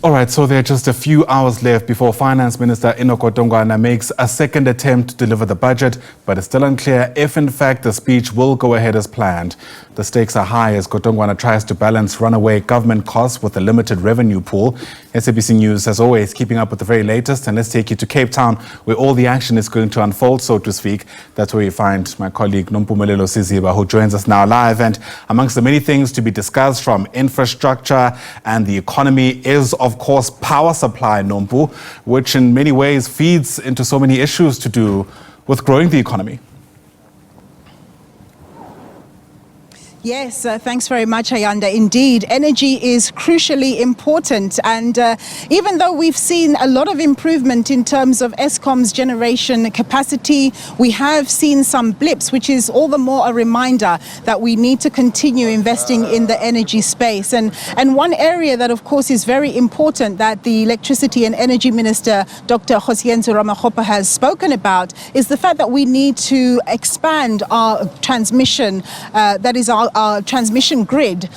All right, so there are just a few hours left before Finance Minister Enoch Godongwana makes a second attempt to deliver the budget, but it's still unclear if, in fact, the speech will go ahead as planned. The stakes are high as Godongwana tries to balance runaway government costs with a limited revenue pool. SABC News, as always, keeping up with the very latest, and let's take you to Cape Town, where all the action is going to unfold, so to speak. That's where you find my colleague Nompumelelo Siziba, who joins us now live. And amongst the many things to be discussed, from infrastructure and the economy, is, of course, power supply, Nompu, which in many ways feeds into so many issues to do with growing the economy. Yes, thanks very much, Ayanda. Indeed, energy is crucially important. And even though we've seen a lot of improvement in terms of Eskom's generation capacity, we have seen some blips, which is all the more a reminder that we need to continue investing in the energy space. And one area that, of course, is very important that the Electricity and Energy Minister, Dr. Kgosientsho Ramokgopa, has spoken about is the fact that we need to expand our transmission, that is our transmission grid,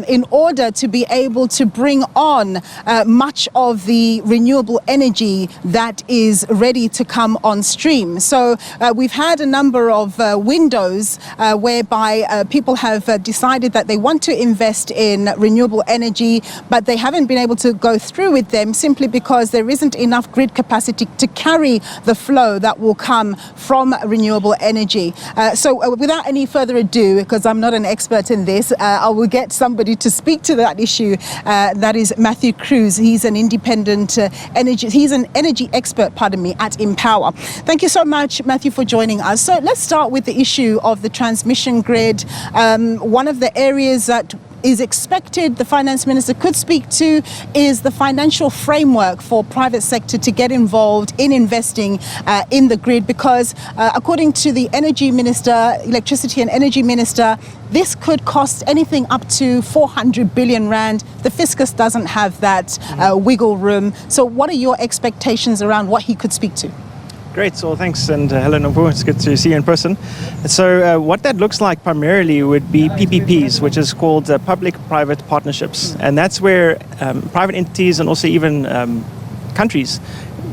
in order to be able to bring on much of the renewable energy that is ready to come on stream. So we've had a number of windows whereby people have decided that they want to invest in renewable energy, but they haven't been able to go through with them simply because there isn't enough grid capacity to carry the flow that will come from renewable energy. So without any further ado, because I'm not an expert in this, I will get somebody to speak to that issue. That is Matthew Cruz. He's an independent he's an energy expert, at Empower. Thank you so much, Matthew, for joining us. So let's start with the issue of the transmission grid. One of the areas that is expected the finance minister could speak to is the financial framework for private sector to get involved in investing in the grid, because according to the energy minister, electricity and energy minister, this could cost anything up to 400 billion rand. The fiscus doesn't have that wiggle room. So what are your expectations around what he could speak to? Great, so thanks, and hello Nompu, it's good to see you in person. So what that looks like primarily would be PPPs, which is called public-private partnerships, and that's where private entities and also even countries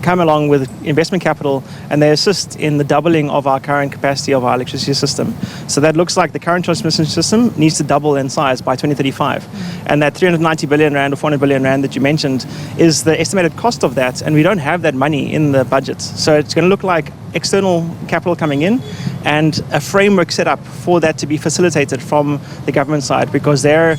come along with investment capital, and they assist in the doubling of our current capacity of our electricity system. So that looks like the current transmission system needs to double in size by 2035. And that 390 billion rand or 400 billion rand that you mentioned is the estimated cost of that, and we don't have that money in the budget. So it's going to look like external capital coming in and a framework set up for that to be facilitated from the government side, because they're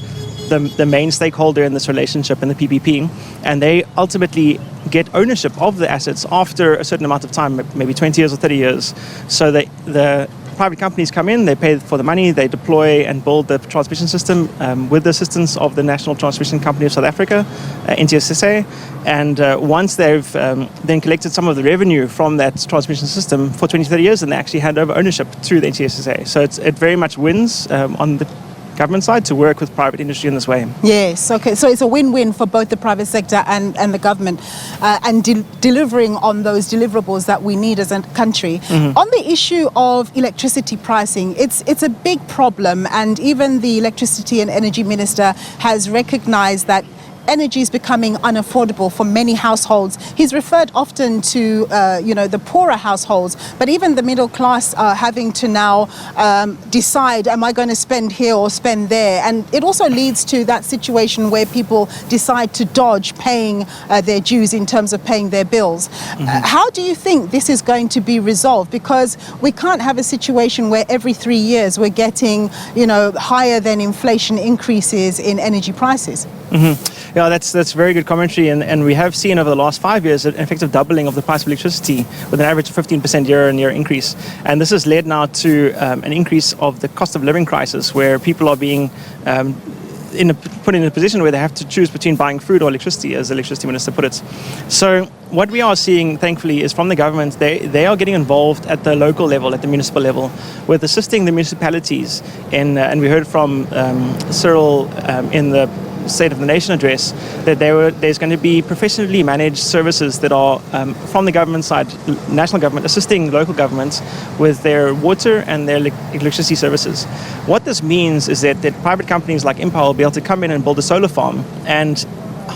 the main stakeholder in this relationship in the PPP, and they ultimately get ownership of the assets after a certain amount of time, maybe 20 years or 30 years. So the private companies come in, they pay for the money, they deploy and build the transmission system with the assistance of the National Transmission Company of South Africa, NTSSA, and once they've then collected some of the revenue from that transmission system for 20, 30 years, and they actually hand over ownership to the NTSSA. So it very much wins on the government side to work with private industry in this way. Yes, okay, so it's a win-win for both the private sector and the government, and delivering on those deliverables that we need as a country. On the issue of electricity pricing, it's a big problem, and even the electricity and energy minister has recognized that energy is becoming unaffordable for many households. He's referred often to, the poorer households, but even the middle class are having to now decide, am I going to spend here or spend there? And it also leads to that situation where people decide to dodge paying their dues in terms of paying their bills. How do you think this is going to be resolved? Because we can't have a situation where every 3 years we're getting, higher than inflation increases in energy prices. Yeah, that's very good commentary, and we have seen over the last 5 years an effective doubling of the price of electricity with an average of 15% year-on-year increase. And this has led now to an increase of the cost of living crisis, where people are being put in a position where they have to choose between buying food or electricity, as the electricity minister put it. So what we are seeing, thankfully, is from the government, they are getting involved at the local level, at the municipal level, with assisting the municipalities in, and we heard from Cyril in the State of the Nation address, that there's going to be professionally managed services that are from the government side, national government, assisting local governments with their water and their electricity services. What this means is that private companies like Empower will be able to come in and build a solar farm and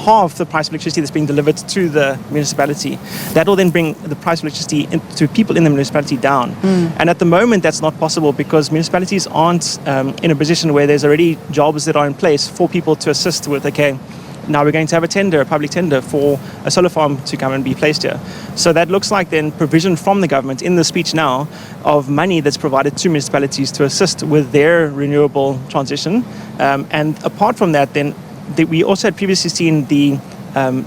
halve the price of electricity that's being delivered to the municipality. That will then bring the price of electricity to people in the municipality down. And at the moment, that's not possible because municipalities aren't in a position where there's already jobs that are in place for people to assist with, okay, now we're going to have a public tender for a solar farm to come and be placed here. So that looks like then provision from the government in the speech now of money that's provided to municipalities to assist with their renewable transition. And apart from that, then we also had previously seen the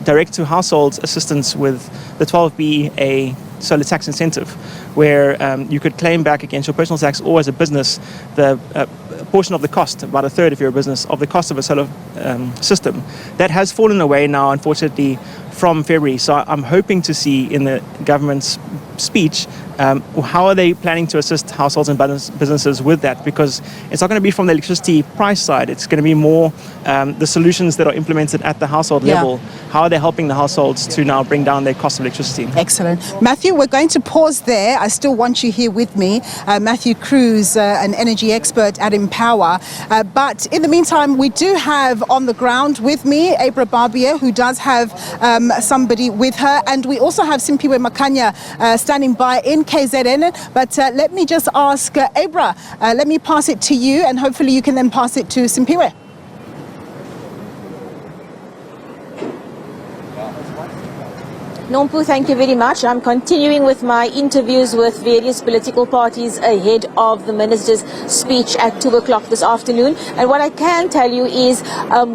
direct to households assistance with the 12B solar tax incentive, where you could claim back against your personal tax or as a business the portion of the cost, about a third if you're a business, of the cost of a solar system. That has fallen away now, unfortunately, from February. So I'm hoping to see in the government's speech how are they planning to assist households and businesses with that, because it's not going to be from the electricity price side. It's going to be more the solutions that are implemented at the household level. How are they helping the households to now bring down their cost of electricity? Excellent. Matthew, we're going to pause there. I still want you here with me. Matthew Cruz, an energy expert at Empower. But in the meantime, we do have on the ground with me Abra Barbier, who does have somebody with her. And we also have Simpiwe Makanya standing by in KZN. But let me just ask Abra, let me pass it to you, and hopefully you can then pass it to Simpiwe. Nompu, thank you very much. I'm continuing with my interviews with various political parties ahead of the minister's speech at 2 o'clock this afternoon. And what I can tell you is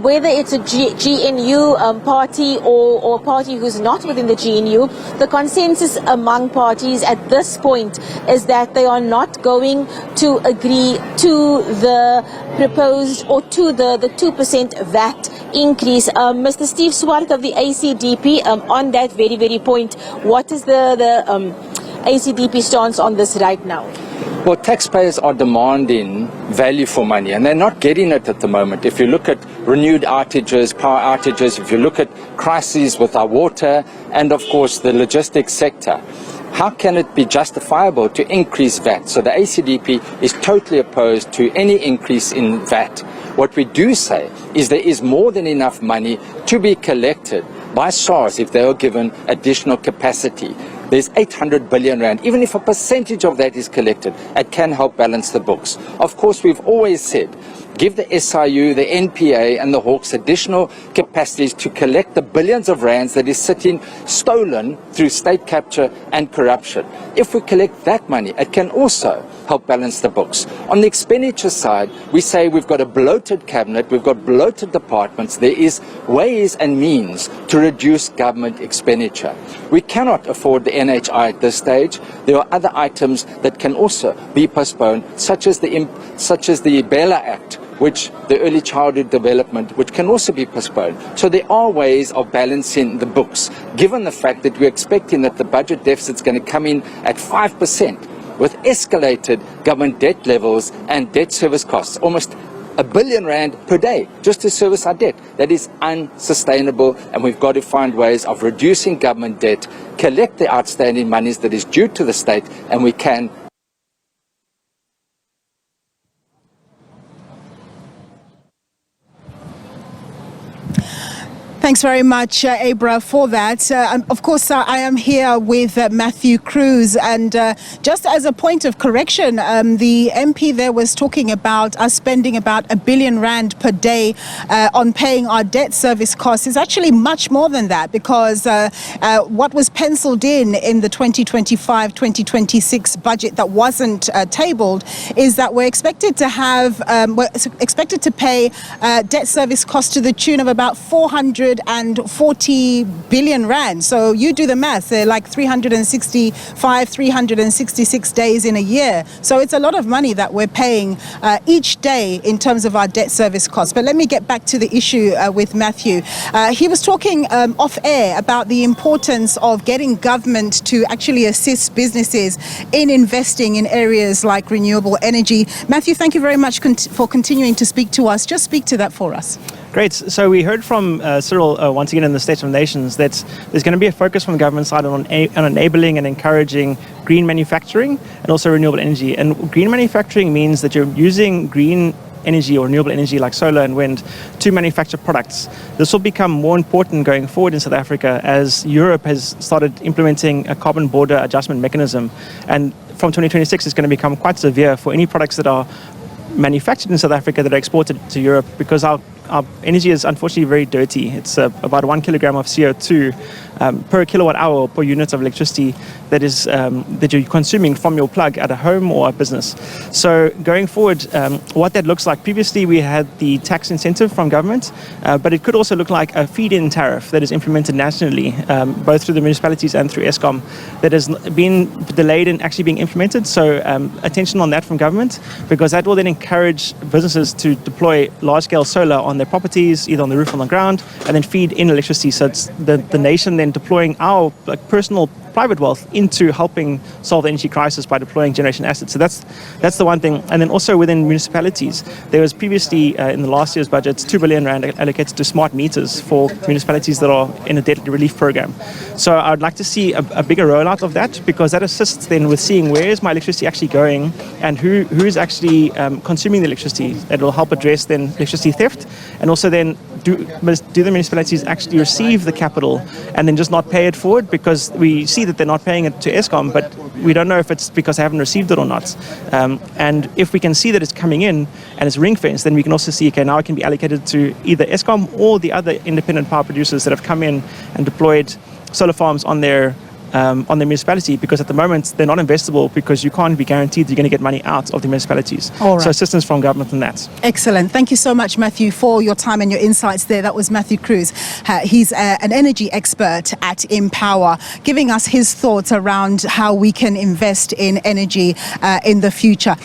whether it's a GNU party or a party who's not within the GNU, the consensus among parties at this point is that they are not going to agree to the proposed or to the 2% VAT increase. Mr. Steve Swart of the ACDP, on that very point, what is the ACDP stance on this right now? Well, taxpayers are demanding value for money, and they're not getting it at the moment. If you look at renewed outages, power outages, if you look at crises with our water, and of course the logistics sector, how can it be justifiable to increase VAT? So the ACDP is totally opposed to any increase in VAT. What we do say is there is more than enough money to be collected by SARS if they are given additional capacity. There's 800 billion rand. Even if a percentage of that is collected, it can help balance the books. Of course, we've always said, give the SIU, the NPA and the Hawks additional capacities to collect the billions of rands that is sitting stolen through state capture and corruption. If we collect that money, it can also help balance the books. On the expenditure side, we say we've got a bloated cabinet, we've got bloated departments. There is ways and means to reduce government expenditure. We cannot afford the NHI at this stage. There are other items that can also be postponed, such as the Bela Act, which the early childhood development, which can also be postponed. So there are ways of balancing the books, given the fact that we're expecting that the budget deficit is going to come in at 5%, with escalated government debt levels and debt service costs, almost R1 billion per day just to service our debt. That is unsustainable, and we've got to find ways of reducing government debt, collect the outstanding monies that is due to the state, and we can. Thanks very much, Abra, for that. Of course, I am here with Matthew Cruz, and just as a point of correction, the MP there was talking about us spending about R1 billion per day on paying our debt service costs. It's actually much more than that, because what was penciled in the 2025-2026 budget that wasn't tabled is that we're expected to pay debt service costs to the tune of about 440 billion rand. So you do the math, they're like 366 days in a year. So it's a lot of money that we're paying each day in terms of our debt service costs. But let me get back to the issue with Matthew. He was talking off air about the importance of getting government to actually assist businesses in investing in areas like renewable energy. Matthew, thank you very much for continuing to speak to us. Just speak to that for us. Great. So we heard from Cyril once again in the State of the Nations that there's going to be a focus from the government side on enabling and encouraging green manufacturing and also renewable energy. And green manufacturing means that you're using green energy or renewable energy like solar and wind to manufacture products. This will become more important going forward in South Africa as Europe has started implementing a carbon border adjustment mechanism, and from 2026 it's going to become quite severe for any products that are manufactured in South Africa that are exported to Europe, because our energy is unfortunately very dirty. It's about 1 kilogram of CO2 per kilowatt hour per unit of electricity that you're consuming from your plug at a home or a business. So going forward, what that looks like, previously we had the tax incentive from government, but it could also look like a feed-in tariff that is implemented nationally, both through the municipalities and through Eskom, that has been delayed in actually being implemented. So attention on that from government, because that will then encourage businesses to deploy large-scale solar on their properties, either on the roof or on the ground, and then feed in electricity. So it's the nation then deploying our personal private wealth into helping solve the energy crisis by deploying generation assets. So that's the one thing. And then also within municipalities, there was previously in the last year's budget 2 billion rand allocated to smart meters for municipalities that are in a debt relief program. So I'd like to see a bigger rollout of that, because that assists then with seeing where is my electricity actually going and who's actually consuming the electricity. That will help address then electricity theft, and also then do the municipalities actually receive the capital and then just not pay it forward, because we see that they're not paying it to Eskom, but we don't know if it's because they haven't received it or not. And if we can see that it's coming in and it's ring fenced, then we can also see, okay, now it can be allocated to either Eskom or the other independent power producers that have come in and deployed solar farms on their municipality, because at the moment they're not investable, because you can't be guaranteed you're going to get money out of the municipalities. All right. So assistance from government on that. Excellent. Thank you so much, Matthew, for your time and your insights there. That was Matthew Cruz. He's an energy expert at Empower, giving us his thoughts around how we can invest in energy in the future.